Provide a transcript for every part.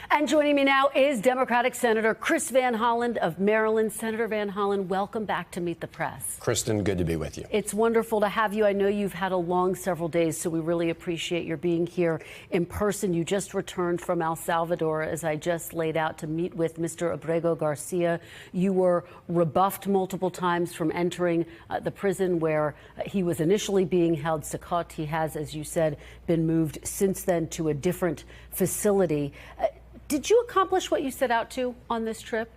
And joining me now is Democratic Senator Chris Van Hollen of Maryland. Senator Van Hollen, welcome back to Meet the Press. Kristen, good to be with you. It's wonderful to have you. I know you've had a long several days, so we really appreciate your being here in person. You just returned from El Salvador, as I just laid out, to meet with Mr. Abrego Garcia. You were rebuffed multiple times from entering the prison where he was initially being held. Secot, he has, as you said, been moved since then to a different facility. Did you accomplish what you set out to on this trip?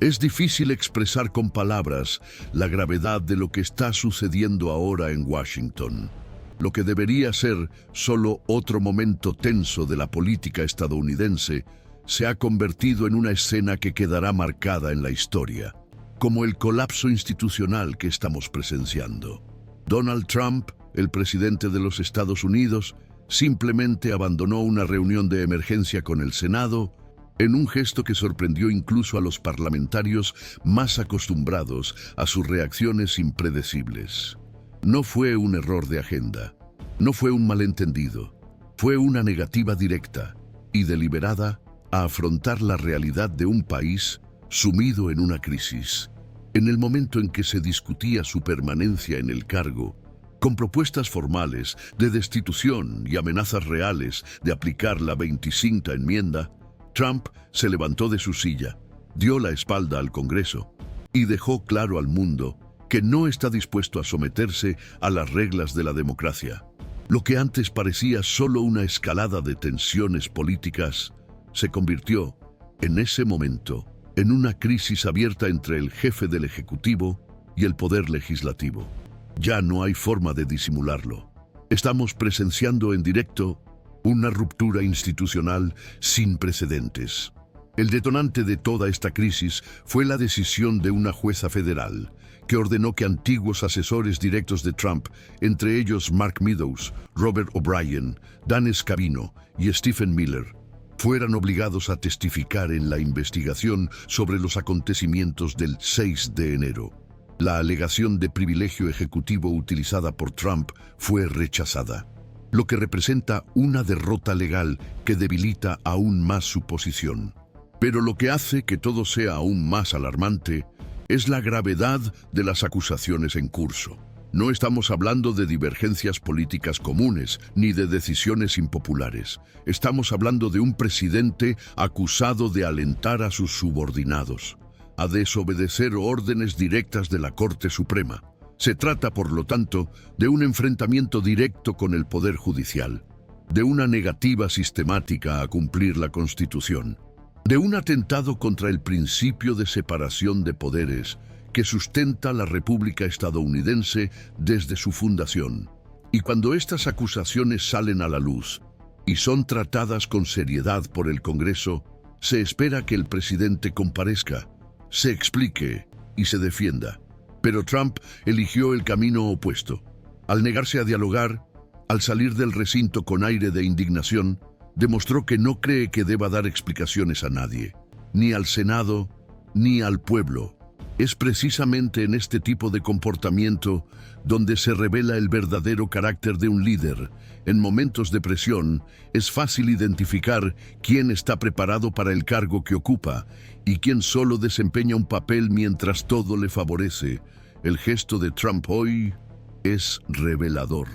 Es difícil expresar con palabras la gravedad de lo que está sucediendo ahora en Washington. Lo que debería ser solo otro momento tenso de la política estadounidense se ha convertido en una escena que quedará marcada en la historia, como el colapso institucional que estamos presenciando. Donald Trump, el presidente de los Estados Unidos, simplemente abandonó una reunión de emergencia con el Senado en un gesto que sorprendió incluso a los parlamentarios más acostumbrados a sus reacciones impredecibles. No fue un error de agenda, no fue un malentendido, fue una negativa directa y deliberada a afrontar la realidad de un país sumido en una crisis. En el momento en que se discutía su permanencia en el cargo, con propuestas formales de destitución y amenazas reales de aplicar la 25ª enmienda, Trump se levantó de su silla, dio la espalda al Congreso y dejó claro al mundo que no está dispuesto a someterse a las reglas de la democracia. Lo que antes parecía solo una escalada de tensiones políticas se convirtió, en ese momento, en una crisis abierta entre el jefe del Ejecutivo y el Poder Legislativo. Ya no hay forma de disimularlo. Estamos presenciando en directo una ruptura institucional sin precedentes. El detonante de toda esta crisis fue la decisión de una jueza federal que ordenó que antiguos asesores directos de Trump, entre ellos Mark Meadows, Robert O'Brien, Dan Scavino y Stephen Miller, fueran obligados a testificar en la investigación sobre los acontecimientos del 6 de enero. La alegación de privilegio ejecutivo utilizada por Trump fue rechazada, lo que representa una derrota legal que debilita aún más su posición. Pero lo que hace que todo sea aún más alarmante es la gravedad de las acusaciones en curso. No estamos hablando de divergencias políticas comunes ni de decisiones impopulares. Estamos hablando de un presidente acusado de alentar a sus subordinados a desobedecer órdenes directas de la Corte Suprema. Se trata, por lo tanto, de un enfrentamiento directo con el Poder Judicial, de una negativa sistemática a cumplir la Constitución, de un atentado contra el principio de separación de poderes que sustenta la República estadounidense desde su fundación. Y cuando estas acusaciones salen a la luz y son tratadas con seriedad por el Congreso, se espera que el presidente comparezca, se explique y se defienda. Pero Trump eligió el camino opuesto. Al negarse a dialogar, al salir del recinto con aire de indignación, demostró que no cree que deba dar explicaciones a nadie, ni al Senado, ni al pueblo. Es precisamente en este tipo de comportamiento donde se revela el verdadero carácter de un líder. En momentos de presión, es fácil identificar quién está preparado para el cargo que ocupa y quién solo desempeña un papel mientras todo le favorece. El gesto de Trump hoy es revelador.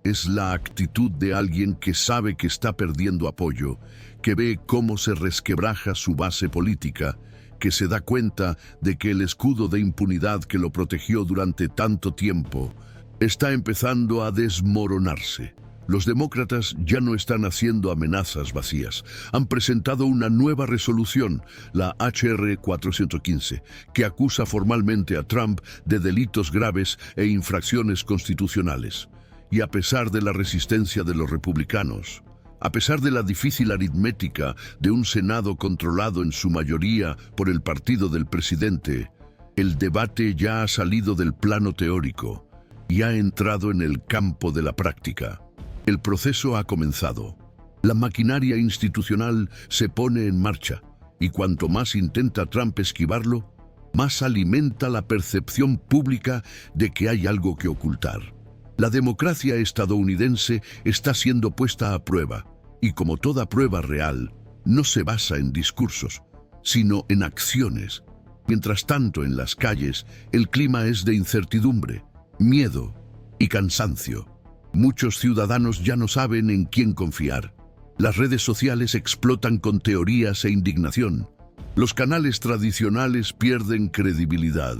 Es la actitud de alguien que sabe que está perdiendo apoyo, que ve cómo se resquebraja su base política, que se da cuenta de que el escudo de impunidad que lo protegió durante tanto tiempo está empezando a desmoronarse. Los demócratas ya no están haciendo amenazas vacías. Han presentado una nueva resolución, la HR 415, que acusa formalmente a Trump de delitos graves e infracciones constitucionales. Y a pesar de la resistencia de los republicanos, a pesar de la difícil aritmética de un Senado controlado en su mayoría por el partido del presidente, el debate ya ha salido del plano teórico y ha entrado en el campo de la práctica. El proceso ha comenzado. La maquinaria institucional se pone en marcha y cuanto más intenta Trump esquivarlo, más alimenta la percepción pública de que hay algo que ocultar. La democracia estadounidense está siendo puesta a prueba, y como toda prueba real, no se basa en discursos, sino en acciones. Mientras tanto, en las calles, el clima es de incertidumbre, miedo y cansancio. Muchos ciudadanos ya no saben en quién confiar. Las redes sociales explotan con teorías e indignación. Los canales tradicionales pierden credibilidad.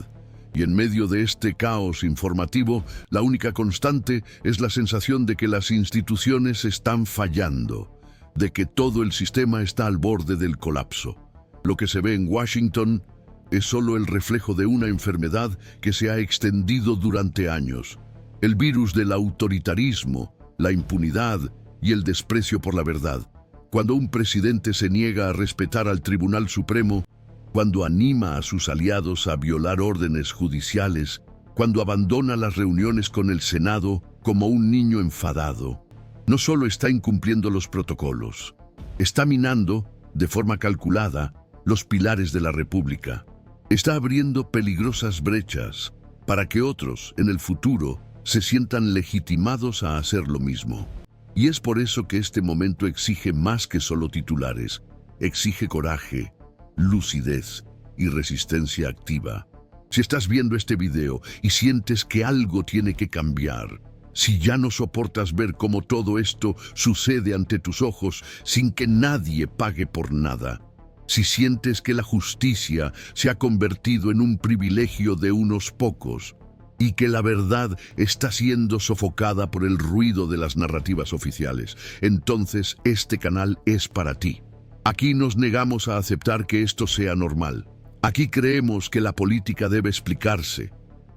Y en medio de este caos informativo, la única constante es la sensación de que las instituciones están fallando, de que todo el sistema está al borde del colapso. Lo que se ve en Washington es solo el reflejo de una enfermedad que se ha extendido durante años. El virus del autoritarismo, la impunidad y el desprecio por la verdad. Cuando un presidente se niega a respetar al Tribunal Supremo, cuando anima a sus aliados a violar órdenes judiciales, cuando abandona las reuniones con el Senado como un niño enfadado, no solo está incumpliendo los protocolos, está minando, de forma calculada, los pilares de la República. Está abriendo peligrosas brechas para que otros, en el futuro, se sientan legitimados a hacer lo mismo. Y es por eso que este momento exige más que solo titulares, exige coraje, lucidez y resistencia activa. Si estás viendo este video y sientes que algo tiene que cambiar, si ya no soportas ver cómo todo esto sucede ante tus ojos sin que nadie pague por nada, si sientes que la justicia se ha convertido en un privilegio de unos pocos y que la verdad está siendo sofocada por el ruido de las narrativas oficiales, entonces este canal es para ti. Aquí nos negamos a aceptar que esto sea normal. Aquí creemos que la política debe explicarse,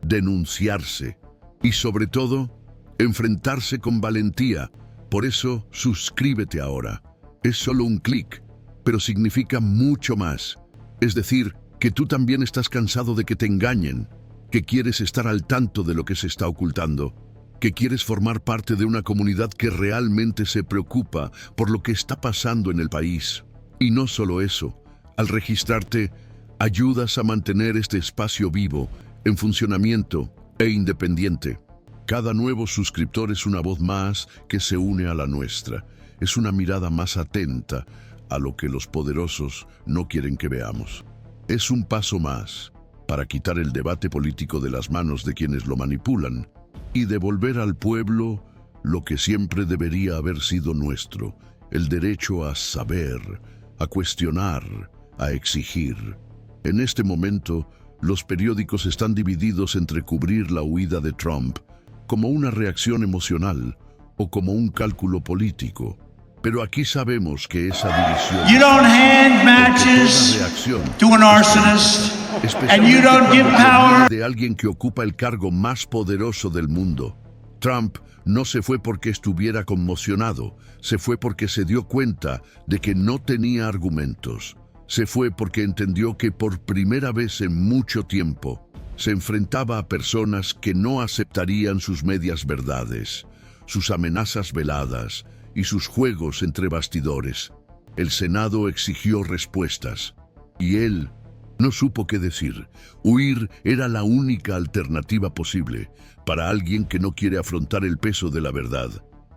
denunciarse y, sobre todo, enfrentarse con valentía. Por eso, suscríbete ahora. Es solo un clic, pero significa mucho más. Es decir, que tú también estás cansado de que te engañen, que quieres estar al tanto de lo que se está ocultando, que quieres formar parte de una comunidad que realmente se preocupa por lo que está pasando en el país. Y no solo eso, al registrarte, ayudas a mantener este espacio vivo, en funcionamiento e independiente. Cada nuevo suscriptor es una voz más que se une a la nuestra. Es una mirada más atenta a lo que los poderosos no quieren que veamos. Es un paso más para quitar el debate político de las manos de quienes lo manipulan y devolver al pueblo lo que siempre debería haber sido nuestro, el derecho a saber, a cuestionar, a exigir. En este momento, los periódicos están divididos entre cubrir la huida de Trump como una reacción emocional o como un cálculo político. Pero aquí sabemos que esa división, You don't hand matches to an arsonist, and you don't give power. de alguien que ocupa el cargo más poderoso del mundo. Trump no se fue porque estuviera conmocionado, se fue porque se dio cuenta de que no tenía argumentos. Se fue porque entendió que por primera vez en mucho tiempo se enfrentaba a personas que no aceptarían sus medias verdades, sus amenazas veladas y sus juegos entre bastidores. El Senado exigió respuestas y él no supo qué decir. Huir era la única alternativa posible para alguien que no quiere afrontar el peso de la verdad.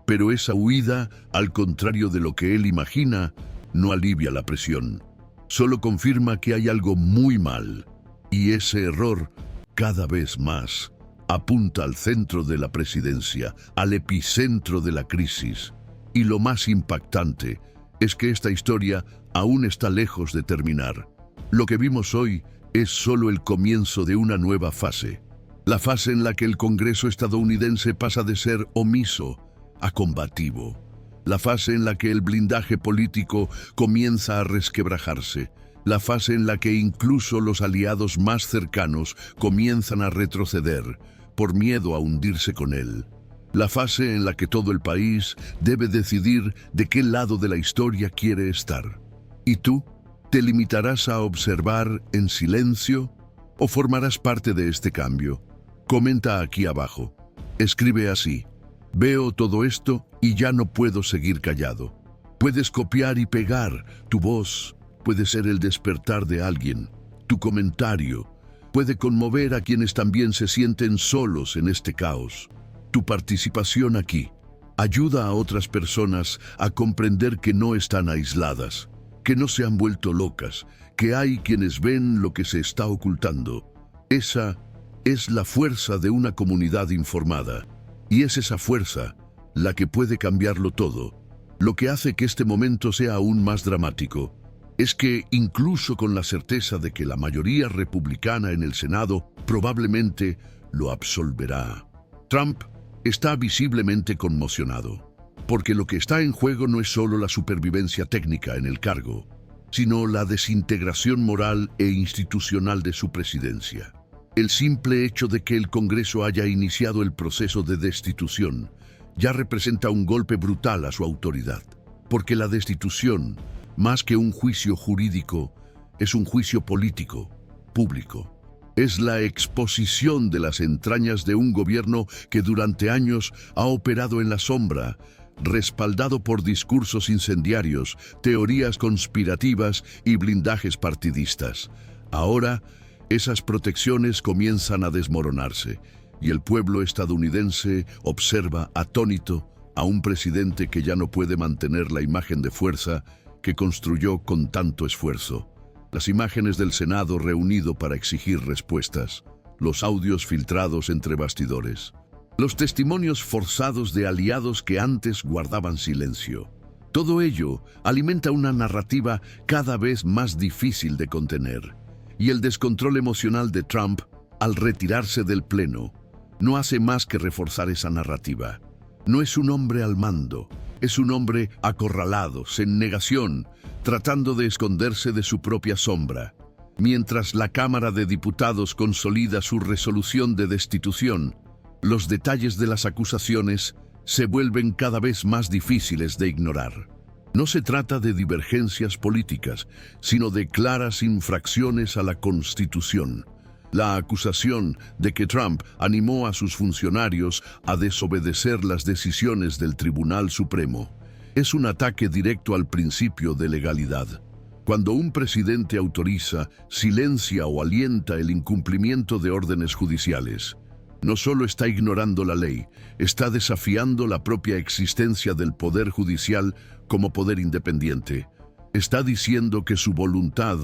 Pero esa huida, al contrario de lo que él imagina, no alivia la presión. Solo confirma que hay algo muy mal, y ese error, cada vez más, apunta al centro de la presidencia, al epicentro de la crisis. Y lo más impactante es que esta historia aún está lejos de terminar. Lo que vimos hoy es solo el comienzo de una nueva fase. La fase en la que el Congreso estadounidense pasa de ser omiso a combativo. La fase en la que el blindaje político comienza a resquebrajarse. La fase en la que incluso los aliados más cercanos comienzan a retroceder por miedo a hundirse con él. La fase en la que todo el país debe decidir de qué lado de la historia quiere estar. ¿Y tú? ¿Te limitarás a observar en silencio o formarás parte de este cambio? Comenta aquí abajo. Escribe así: veo todo esto y ya no puedo seguir callado. Puedes copiar y pegar. Tu voz puede ser el despertar de alguien. Tu comentario puede conmover a quienes también se sienten solos en este caos. Tu participación aquí ayuda a otras personas a comprender que no están aisladas, que no se han vuelto locas, que hay quienes ven lo que se está ocultando. Esa es la fuerza de una comunidad informada, y es esa fuerza la que puede cambiarlo todo. Lo que hace que este momento sea aún más dramático es que, incluso con la certeza de que la mayoría republicana en el Senado probablemente lo absolverá, Trump está visiblemente conmocionado, porque lo que está en juego no es solo la supervivencia técnica en el cargo, sino la desintegración moral e institucional de su presidencia. El simple hecho de que el Congreso haya iniciado el proceso de destitución ya representa un golpe brutal a su autoridad, porque la destitución, más que un juicio jurídico, es un juicio político, público. Es la exposición de las entrañas de un gobierno que durante años ha operado en la sombra, respaldado por discursos incendiarios, teorías conspirativas y blindajes partidistas. Ahora, esas protecciones comienzan a desmoronarse, y el pueblo estadounidense observa atónito a un presidente que ya no puede mantener la imagen de fuerza que construyó con tanto esfuerzo. Las imágenes del Senado reunido para exigir respuestas, los audios filtrados entre bastidores, los testimonios forzados de aliados que antes guardaban silencio. Todo ello alimenta una narrativa cada vez más difícil de contener, y el descontrol emocional de Trump, al retirarse del pleno, no hace más que reforzar esa narrativa. No es un hombre al mando, es un hombre acorralado, en negación, tratando de esconderse de su propia sombra. Mientras la Cámara de Diputados consolida su resolución de destitución, los detalles de las acusaciones se vuelven cada vez más difíciles de ignorar. No se trata de divergencias políticas, sino de claras infracciones a la Constitución. La acusación de que Trump animó a sus funcionarios a desobedecer las decisiones del Tribunal Supremo es un ataque directo al principio de legalidad. Cuando un presidente autoriza, silencia o alienta el incumplimiento de órdenes judiciales, no solo está ignorando la ley, está desafiando la propia existencia del Poder Judicial como poder independiente. Está diciendo que su voluntad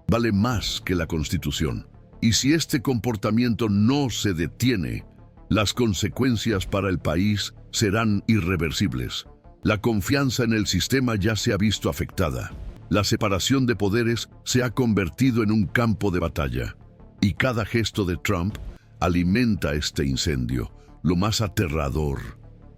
vale más que la Constitución. Y si este comportamiento no se detiene, las consecuencias para el país serán irreversibles. La confianza en el sistema ya se ha visto afectada. La separación de poderes se ha convertido en un campo de batalla. Y cada gesto de Trump alimenta este incendio. Lo más aterrador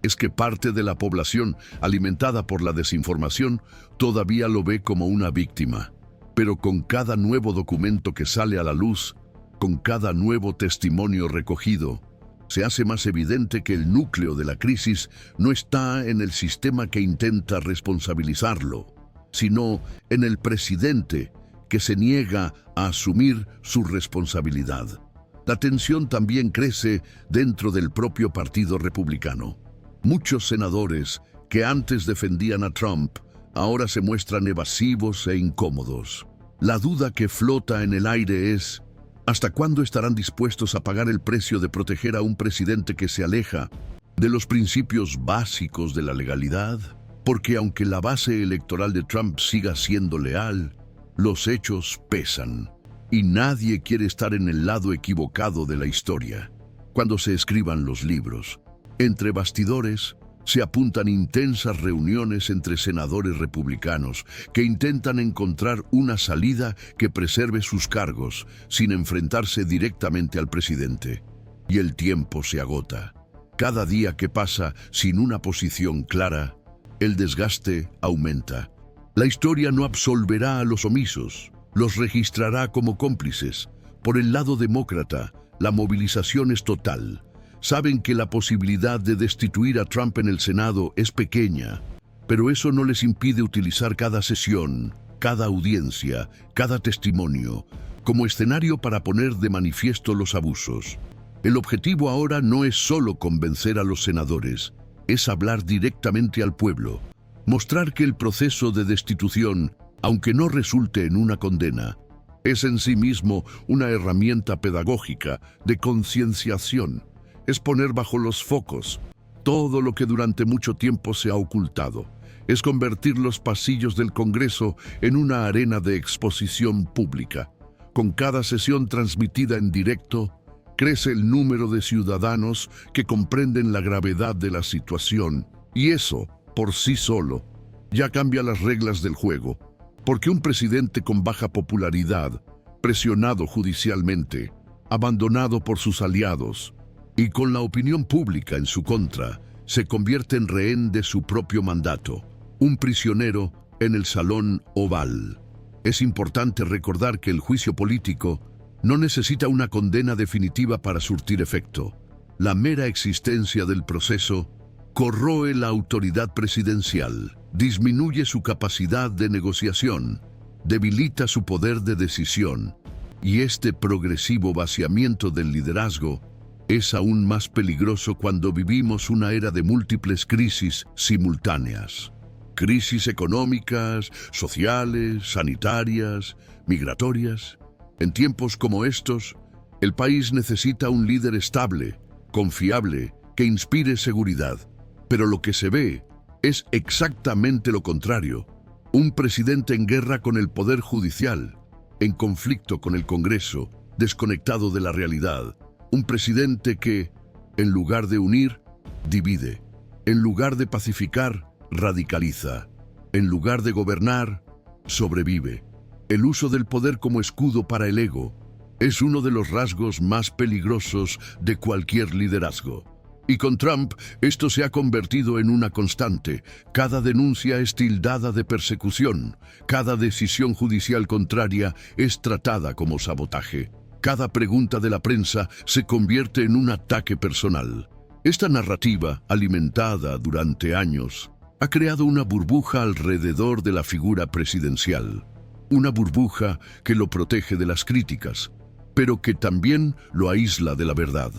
es que parte de la población, alimentada por la desinformación, todavía lo ve como una víctima. Pero con cada nuevo documento que sale a la luz, con cada nuevo testimonio recogido, se hace más evidente que el núcleo de la crisis no está en el sistema que intenta responsabilizarlo, sino en el presidente que se niega a asumir su responsabilidad. La tensión también crece dentro del propio Partido Republicano. Muchos senadores que antes defendían a Trump ahora se muestran evasivos e incómodos. La duda que flota en el aire es: ¿hasta cuándo estarán dispuestos a pagar el precio de proteger a un presidente que se aleja de los principios básicos de la legalidad? Porque aunque la base electoral de Trump siga siendo leal, los hechos pesan, y nadie quiere estar en el lado equivocado de la historia. Cuando se escriban los libros, entre bastidores, se apuntan intensas reuniones entre senadores republicanos que intentan encontrar una salida que preserve sus cargos sin enfrentarse directamente al presidente. Y el tiempo se agota. Cada día que pasa sin una posición clara, el desgaste aumenta. La historia no absolverá a los omisos, los registrará como cómplices. Por el lado demócrata, la movilización es total. Saben que la posibilidad de destituir a Trump en el Senado es pequeña, pero eso no les impide utilizar cada sesión, cada audiencia, cada testimonio, como escenario para poner de manifiesto los abusos. El objetivo ahora no es solo convencer a los senadores, es hablar directamente al pueblo, mostrar que el proceso de destitución, aunque no resulte en una condena, es en sí mismo una herramienta pedagógica de concienciación, es poner bajo los focos todo lo que durante mucho tiempo se ha ocultado. Es convertir los pasillos del Congreso en una arena de exposición pública. Con cada sesión transmitida en directo, crece el número de ciudadanos que comprenden la gravedad de la situación. Y eso, por sí solo, ya cambia las reglas del juego. Porque un presidente con baja popularidad, presionado judicialmente, abandonado por sus aliados y con la opinión pública en su contra, se convierte en rehén de su propio mandato, un prisionero en el Salón Oval. Es importante recordar que el juicio político no necesita una condena definitiva para surtir efecto. La mera existencia del proceso corroe la autoridad presidencial, disminuye su capacidad de negociación, debilita su poder de decisión, y este progresivo vaciamiento del liderazgo es aún más peligroso cuando vivimos una era de múltiples crisis simultáneas. Crisis económicas, sociales, sanitarias, migratorias. En tiempos como estos, el país necesita un líder estable, confiable, que inspire seguridad. Pero lo que se ve es exactamente lo contrario. Un presidente en guerra con el poder judicial, en conflicto con el Congreso, desconectado de la realidad. Un presidente que, en lugar de unir, divide. En lugar de pacificar, radicaliza. En lugar de gobernar, sobrevive. El uso del poder como escudo para el ego es uno de los rasgos más peligrosos de cualquier liderazgo. Y con Trump, esto se ha convertido en una constante. Cada denuncia es tildada de persecución. Cada decisión judicial contraria es tratada como sabotaje. Cada pregunta de la prensa se convierte en un ataque personal. Esta narrativa, alimentada durante años, ha creado una burbuja alrededor de la figura presidencial. Una burbuja que lo protege de las críticas, pero que también lo aísla de la verdad.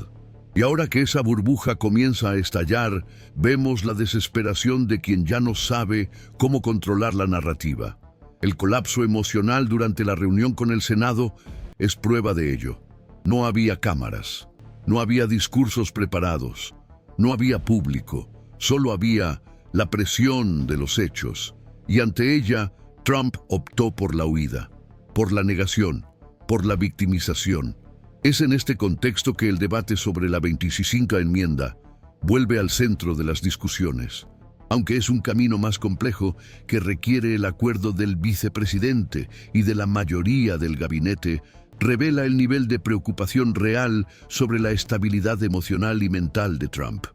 Y ahora que esa burbuja comienza a estallar, vemos la desesperación de quien ya no sabe cómo controlar la narrativa. El colapso emocional durante la reunión con el Senado es prueba de ello. No había cámaras, no había discursos preparados, no había público, solo había la presión de los hechos. Y ante ella, Trump optó por la huida, por la negación, por la victimización. Es en este contexto que el debate sobre la 25ª enmienda vuelve al centro de las discusiones. Aunque es un camino más complejo que requiere el acuerdo del vicepresidente y de la mayoría del gabinete, revela el nivel de preocupación real sobre la estabilidad emocional y mental de Trump.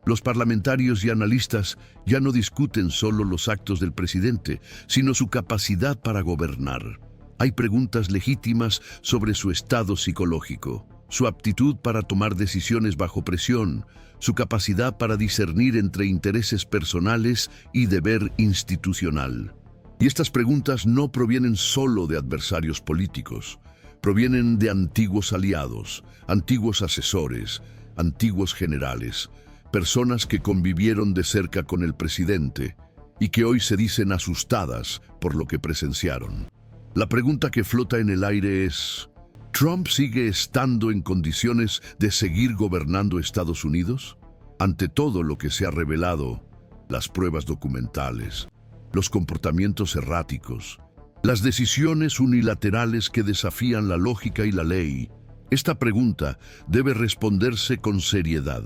Los parlamentarios y analistas ya no discuten solo los actos del presidente, sino su capacidad para gobernar. Hay preguntas legítimas sobre su estado psicológico, su aptitud para tomar decisiones bajo presión, su capacidad para discernir entre intereses personales y deber institucional. Y estas preguntas no provienen solo de adversarios políticos, provienen de antiguos aliados, antiguos asesores, antiguos generales, personas que convivieron de cerca con el presidente y que hoy se dicen asustadas por lo que presenciaron. La pregunta que flota en el aire es: ¿Trump sigue estando en condiciones de seguir gobernando Estados Unidos? Ante todo lo que se ha revelado, las pruebas documentales, los comportamientos erráticos, las decisiones unilaterales que desafían la lógica y la ley, esta pregunta debe responderse con seriedad.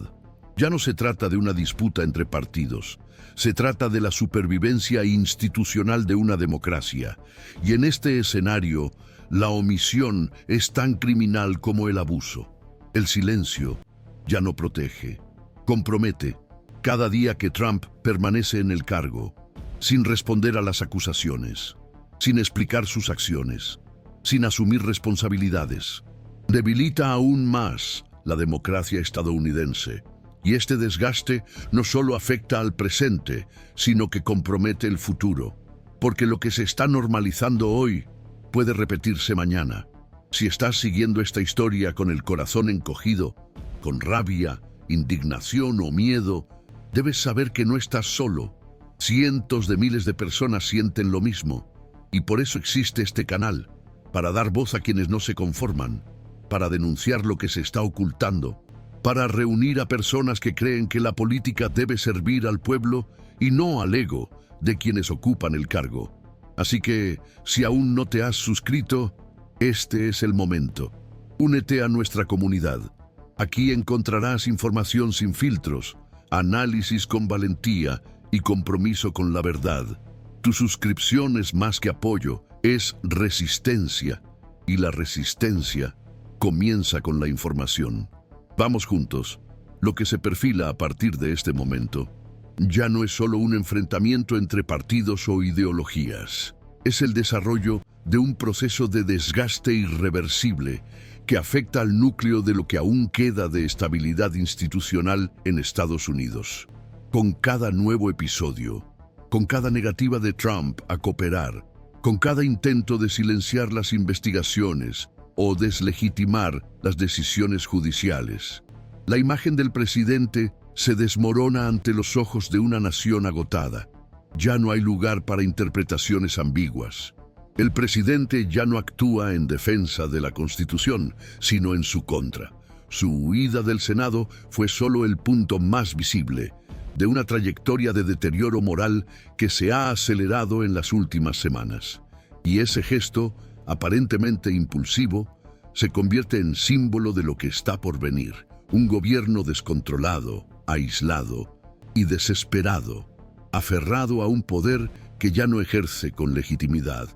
Ya no se trata de una disputa entre partidos, se trata de la supervivencia institucional de una democracia. Y en este escenario, la omisión es tan criminal como el abuso. El silencio ya no protege, compromete. Cada día que Trump permanece en el cargo, sin responder a las acusaciones, sin explicar sus acciones, sin asumir responsabilidades, debilita aún más la democracia estadounidense. Y este desgaste no solo afecta al presente, sino que compromete el futuro. Porque lo que se está normalizando hoy puede repetirse mañana. Si estás siguiendo esta historia con el corazón encogido, con rabia, indignación o miedo, debes saber que no estás solo. Cientos de miles de personas sienten lo mismo. Y por eso existe este canal, para dar voz a quienes no se conforman, para denunciar lo que se está ocultando, para reunir a personas que creen que la política debe servir al pueblo y no al ego de quienes ocupan el cargo. Así que, si aún no te has suscrito, este es el momento. Únete a nuestra comunidad. Aquí encontrarás información sin filtros, análisis con valentía y compromiso con la verdad. Tu suscripción es más que apoyo, es resistencia. Y la resistencia comienza con la información. Vamos juntos. Lo que se perfila a partir de este momento ya no es solo un enfrentamiento entre partidos o ideologías. Es el desarrollo de un proceso de desgaste irreversible que afecta al núcleo de lo que aún queda de estabilidad institucional en Estados Unidos. Con cada nuevo episodio, con cada negativa de Trump a cooperar, con cada intento de silenciar las investigaciones o deslegitimar las decisiones judiciales, la imagen del presidente se desmorona ante los ojos de una nación agotada. Ya no hay lugar para interpretaciones ambiguas. El presidente ya no actúa en defensa de la Constitución, sino en su contra. Su huida del Senado fue solo el punto más visible de una trayectoria de deterioro moral que se ha acelerado en las últimas semanas. Y ese gesto, aparentemente impulsivo, se convierte en símbolo de lo que está por venir. Un gobierno descontrolado, aislado y desesperado, aferrado a un poder que ya no ejerce con legitimidad.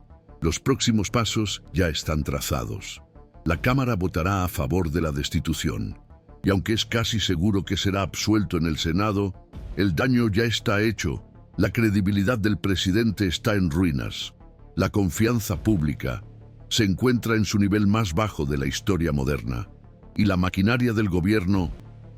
Los próximos pasos ya están trazados. La Cámara votará a favor de la destitución, y aunque es casi seguro que será absuelto en el Senado, el daño ya está hecho. La credibilidad del presidente está en ruinas. La confianza pública se encuentra en su nivel más bajo de la historia moderna, y la maquinaria del gobierno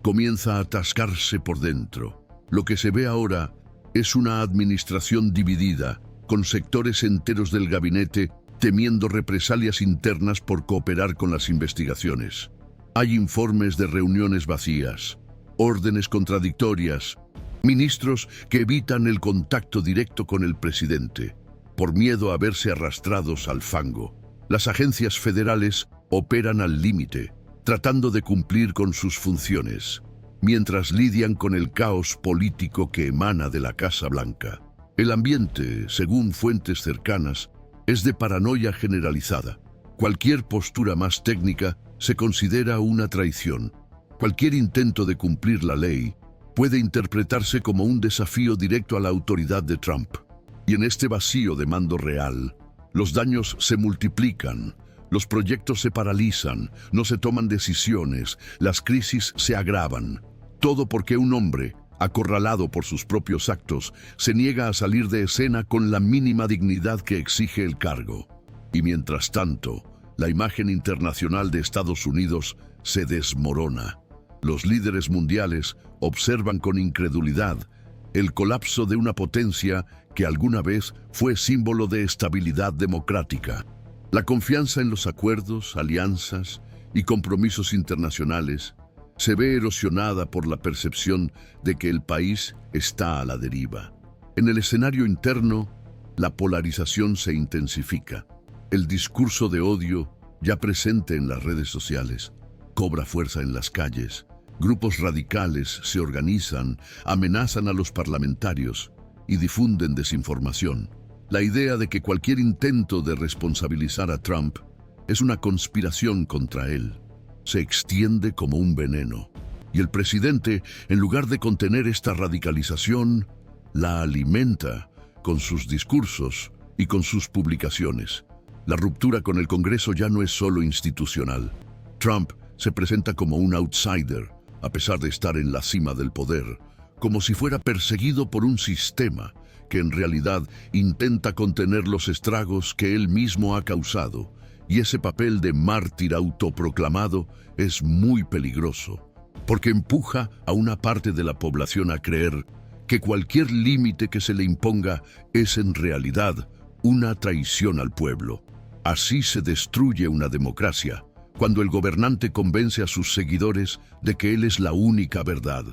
comienza a atascarse por dentro. Lo que se ve ahora es una administración dividida, con sectores enteros del gabinete temiendo represalias internas por cooperar con las investigaciones. Hay informes de reuniones vacías, órdenes contradictorias, ministros que evitan el contacto directo con el presidente, por miedo a verse arrastrados al fango. Las agencias federales operan al límite, tratando de cumplir con sus funciones, mientras lidian con el caos político que emana de la Casa Blanca. El ambiente, según fuentes cercanas, es de paranoia generalizada. Cualquier postura más técnica se considera una traición. Cualquier intento de cumplir la ley puede interpretarse como un desafío directo a la autoridad de Trump. Y en este vacío de mando real, los daños se multiplican, los proyectos se paralizan, no se toman decisiones, las crisis se agravan. Todo porque un hombre, acorralado por sus propios actos, se niega a salir de escena con la mínima dignidad que exige el cargo. Y mientras tanto, la imagen internacional de Estados Unidos se desmorona. Los líderes mundiales observan con incredulidad el colapso de una potencia que alguna vez fue símbolo de estabilidad democrática. La confianza en los acuerdos, alianzas y compromisos internacionales se ve erosionada por la percepción de que el país está a la deriva. En el escenario interno, la polarización se intensifica. El discurso de odio, ya presente en las redes sociales, cobra fuerza en las calles. Grupos radicales se organizan, amenazan a los parlamentarios y difunden desinformación. La idea de que cualquier intento de responsabilizar a Trump es una conspiración contra él se extiende como un veneno. Y el presidente, en lugar de contener esta radicalización, la alimenta con sus discursos y con sus publicaciones. La ruptura con el Congreso ya no es solo institucional. Trump se presenta como un outsider, a pesar de estar en la cima del poder, como si fuera perseguido por un sistema que en realidad intenta contener los estragos que él mismo ha causado. Y ese papel de mártir autoproclamado es muy peligroso, porque empuja a una parte de la población a creer que cualquier límite que se le imponga es en realidad una traición al pueblo. Así se destruye una democracia, cuando el gobernante convence a sus seguidores de que él es la única verdad,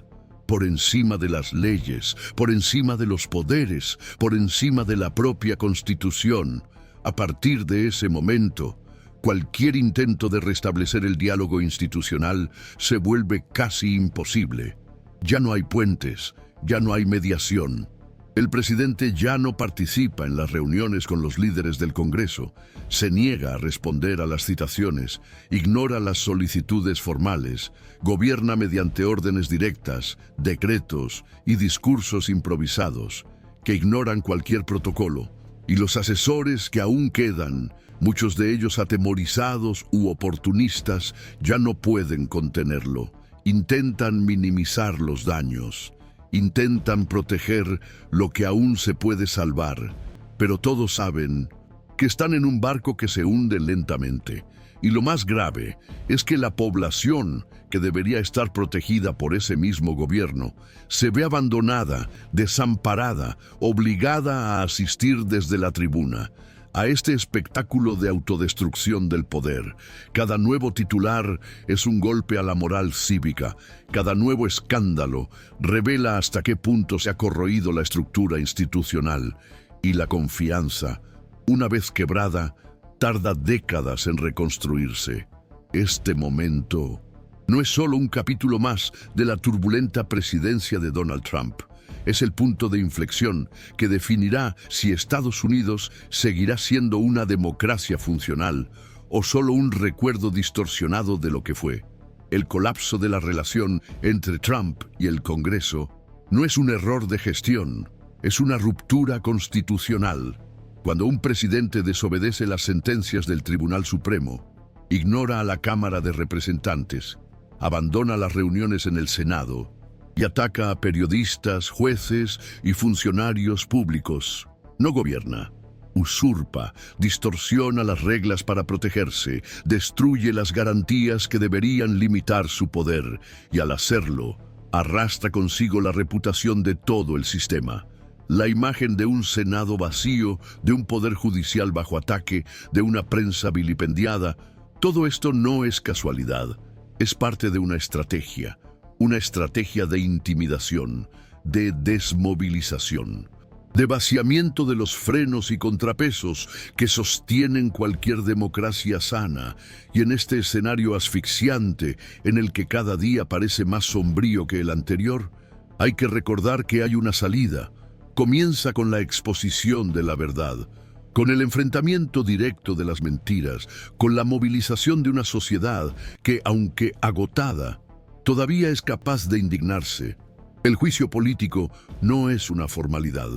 por encima de las leyes, por encima de los poderes, por encima de la propia Constitución. A partir de ese momento, Cualquier intento de restablecer el diálogo institucional se vuelve casi imposible. Ya no hay puentes, ya no hay mediación. El presidente ya no participa en las reuniones con los líderes del Congreso, se niega a responder a las citaciones, ignora las solicitudes formales, gobierna mediante órdenes directas, decretos y discursos improvisados, que ignoran cualquier protocolo, y los asesores que aún quedan, muchos de ellos atemorizados u oportunistas, ya no pueden contenerlo. Intentan minimizar los daños, intentan proteger lo que aún se puede salvar, pero todos saben que están en un barco que se hunde lentamente. Y lo más grave es que la población, que debería estar protegida por ese mismo gobierno, se ve abandonada, desamparada, obligada a asistir desde la tribuna a este espectáculo de autodestrucción del poder. Cada nuevo titular es un golpe a la moral cívica. Cada nuevo escándalo revela hasta qué punto se ha corroído la estructura institucional. Y la confianza, una vez quebrada, tarda décadas en reconstruirse. Este momento no es solo un capítulo más de la turbulenta presidencia de Donald Trump. Es el punto de inflexión que definirá si Estados Unidos seguirá siendo una democracia funcional o solo un recuerdo distorsionado de lo que fue. El colapso de la relación entre Trump y el Congreso no es un error de gestión, es una ruptura constitucional. Cuando un presidente desobedece las sentencias del Tribunal Supremo, ignora a la Cámara de Representantes, abandona las reuniones en el Senado y ataca a periodistas, jueces y funcionarios públicos, no gobierna. Usurpa, distorsiona las reglas para protegerse, destruye las garantías que deberían limitar su poder y al hacerlo, arrastra consigo la reputación de todo el sistema. La imagen de un Senado vacío, de un poder judicial bajo ataque, de una prensa vilipendiada, todo esto no es casualidad, es parte de una estrategia de intimidación, de desmovilización, de vaciamiento de los frenos y contrapesos que sostienen cualquier democracia sana. Y en este escenario asfixiante, en el que cada día parece más sombrío que el anterior, hay que recordar que hay una salida. Comienza con la exposición de la verdad, con el enfrentamiento directo de las mentiras, con la movilización de una sociedad que, aunque agotada, todavía es capaz de indignarse. El juicio político no es una formalidad,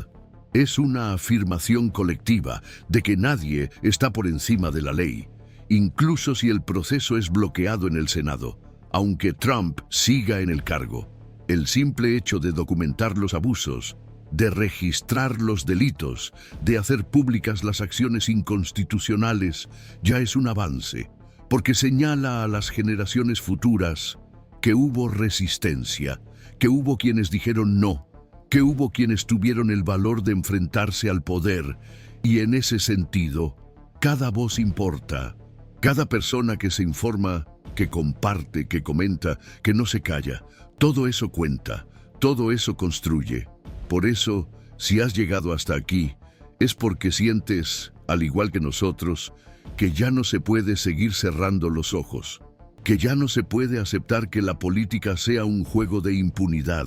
es una afirmación colectiva de que nadie está por encima de la ley, incluso si el proceso es bloqueado en el Senado, aunque Trump siga en el cargo. El simple hecho de documentar los abusos, de registrar los delitos, de hacer públicas las acciones inconstitucionales, ya es un avance, porque señala a las generaciones futuras que hubo resistencia, que hubo quienes dijeron no, que hubo quienes tuvieron el valor de enfrentarse al poder, y en ese sentido, cada voz importa, cada persona que se informa, que comparte, que comenta, que no se calla, todo eso cuenta, todo eso construye. Por eso, si has llegado hasta aquí, es porque sientes, al igual que nosotros, que ya no se puede seguir cerrando los ojos, que ya no se puede aceptar que la política sea un juego de impunidad,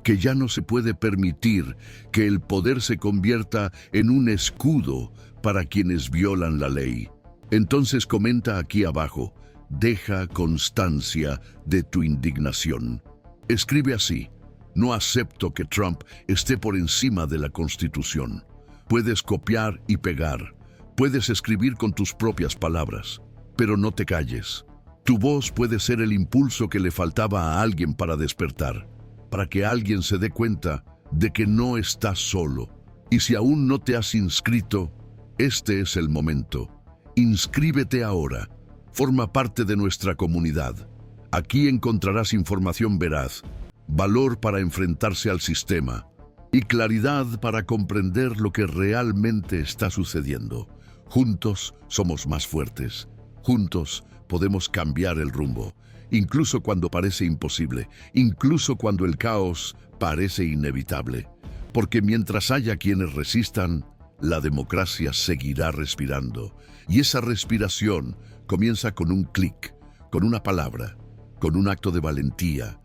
que ya no se puede permitir que el poder se convierta en un escudo para quienes violan la ley. Entonces comenta aquí abajo, deja constancia de tu indignación. Escribe así: no acepto que Trump esté por encima de la Constitución. Puedes copiar y pegar, puedes escribir con tus propias palabras, pero no te calles. Tu voz puede ser el impulso que le faltaba a alguien para despertar, para que alguien se dé cuenta de que no estás solo. Y si aún no te has inscrito, este es el momento. Inscríbete ahora. Forma parte de nuestra comunidad. Aquí encontrarás información veraz, valor para enfrentarse al sistema y claridad para comprender lo que realmente está sucediendo. Juntos somos más fuertes. Juntos podemos cambiar el rumbo, incluso cuando parece imposible, incluso cuando el caos parece inevitable. Porque mientras haya quienes resistan, la democracia seguirá respirando. Y esa respiración, comienza con un clic, con una palabra, con un acto de valentía,